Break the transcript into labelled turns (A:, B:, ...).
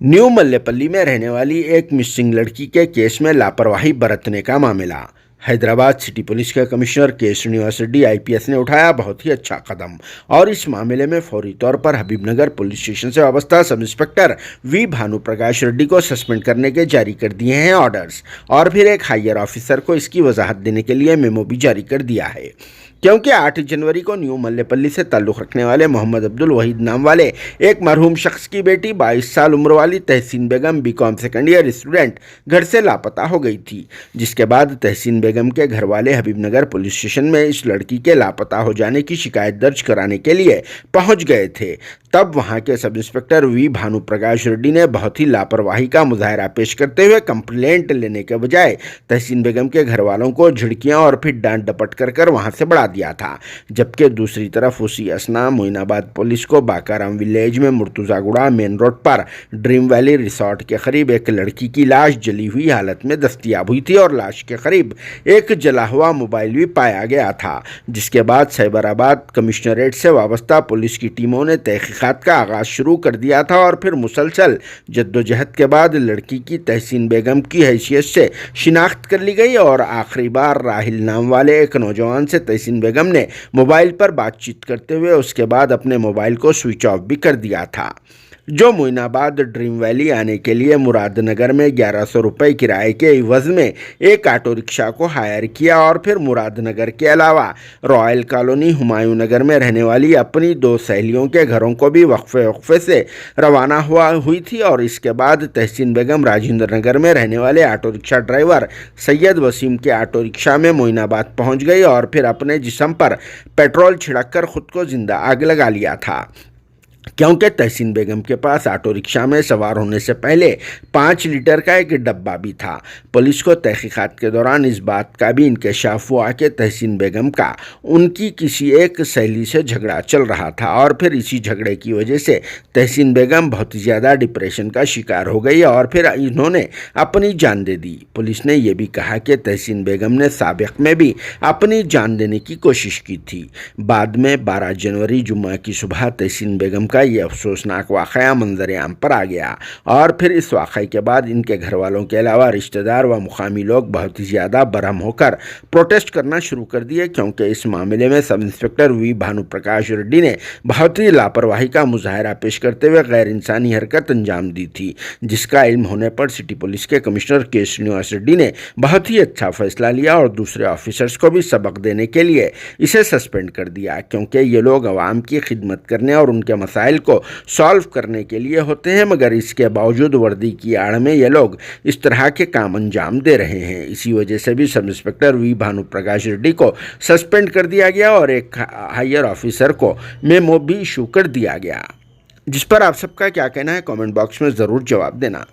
A: New Mallepally में रहने वाली एक मिसिंग लड़की के केस में लापरवाही बरतने का मामला। हैदराबाद सिटी पुलिस के कमिश्नर के श्रीनिवास रेड्डी आईपीएस ने उठाया बहुत ही अच्छा कदम और इस मामले में फौरी तौर पर हबीबनगर पुलिस स्टेशन से वाबस्ता सब इंस्पेक्टर वी भानु प्रकाश रेड्डी को सस्पेंड करने के जारी कर दिए हैं ऑर्डर्स और फिर एक हायर ऑफिसर को इसकी वजाहत देने के लिए मेमो भी जारी कर दिया है, क्योंकि 8 जनवरी को न्यू मल्लेपल्ली से ताल्लुक़ रखने वाले मोहम्मद अब्दुल वहीद नाम वाले एक मरहूम शख्स की बेटी 22 साल उम्र वाली तहसीन बेगम बीकॉम सेकेंड ईयर स्टूडेंट घर से लापता हो गई थी, जिसके बाद तहसीन बेगम के घर वाले हबीबनगर पुलिस स्टेशन में इस लड़की के लापता हो जाने की शिकायत दर्ज कराने के लिए पहुंच गए थे। तब वहां के सब इंस्पेक्टर वी भानु प्रकाश रेड्डी ने बहुत ही लापरवाही का मुजाहरा पेश करते हुए कंप्लेंट लेने के बजाय तहसीन बेगम के घर वालों को झिड़कियां और फिर डांट डपट कर वहां से बढ़ा दिया था। जबकि दूसरी तरफ उसी असना मोइनाबाद पुलिस को बाकाराम विलेज में मुर्तुजागुड़ा मेन रोड पर ड्रीम वैली रिसोर्ट के करीब एक लड़की की लाश जली हुई हालत में दस्तयाब हुई थी और लाश के करीब एक जला हुआ मोबाइल भी पाया गया था, जिसके बाद साइबराबाद कमिश्नरेट से वाबस्ता पुलिस की टीमों ने तहकीकात का आगाज शुरू कर दिया था और फिर मुसलसल जद्दोजहद के बाद लड़की की तहसीन बेगम की हैसियत से शिनाख्त कर ली गई और आखिरी बार राहिल नाम वाले एक नौजवान से तहसीन बेगम ने मोबाइल पर बातचीत करते हुए उसके बाद अपने मोबाइल को स्विच ऑफ भी कर दिया था, जो मोइनाबाद ड्रीम वैली आने के लिए मुरादनगर में 1100 रुपये किराए के इवज में एक ऑटो रिक्शा को हायर किया और फिर मुरादनगर के अलावा रॉयल कॉलोनी हुमायूं नगर में रहने वाली अपनी 2 सहेलियों के घरों को भी वक्फे से रवाना हुई थी और इसके बाद तहसीन बेगम राजेंद्र नगर में रहने वाले auto rickshaw driver Syed Waseem के ऑटो रिक्शा में मोइनाबाद पहुंच गई और फिर अपने जिस्म पर पेट्रोल छिड़क कर खुद को जिंदा आग लगा लिया था, क्योंकि तहसीन बेगम के पास ऑटो रिक्शा में सवार होने से पहले 5 लीटर का एक डब्बा भी था। पुलिस को तहकीकात के दौरान इस बात का भी इंकशाफ हुआ कि तहसीन बेगम का उनकी किसी एक सहेली से झगड़ा चल रहा था और फिर इसी झगड़े की वजह से तहसीन बेगम बहुत ज़्यादा डिप्रेशन का शिकार हो गई और फिर इन्होंने अपनी जान दे दी। पुलिस ने यह भी कहा कि तहसीन बेगम ने साबिक में भी अपनी जान देने की कोशिश की थी। बाद में 12 जनवरी जुम्मा की सुबह तहसीन बेगम का ये अफसोसनाक वाक़या मंजर आम पर आ गया और फिर इस वाक़े के बाद इनके घर वालों के अलावा रिश्तेदार व मुकामी लोग बहुत ही ज़्यादा बरहम होकर प्रोटेस्ट करना शुरू कर दिए, क्योंकि इस मामले में सब इंस्पेक्टर वी भानु प्रकाश रेड्डी ने बहुत ही लापरवाही का मुजाहरा पेश करते हुए गैर इंसानी हरकत अंजाम दी थी, जिसका इल्म होने पर सिटी पुलिस के कमिश्नर के श्रीनिवास रेड्डी ने बहुत ही अच्छा फैसला लिया और दूसरे ऑफिसर्स को भी सबक देने के लिए इसे सस्पेंड कर दिया, क्योंकि ये लोग आवाम की खिदमत करने और उनके मसाइल को सॉल्व करने के लिए होते हैं, मगर इसके बावजूद वर्दी की आड़ में ये लोग इस तरह के काम अंजाम दे रहे हैं। इसी वजह से भी सब इंस्पेक्टर वी भानु प्रकाश रेड्डी को सस्पेंड कर दिया गया और एक हायर ऑफिसर को मेमो भी इशू कर दिया गया, जिस पर आप सबका क्या कहना है कमेंट बॉक्स में ज़रूर जवाब देना।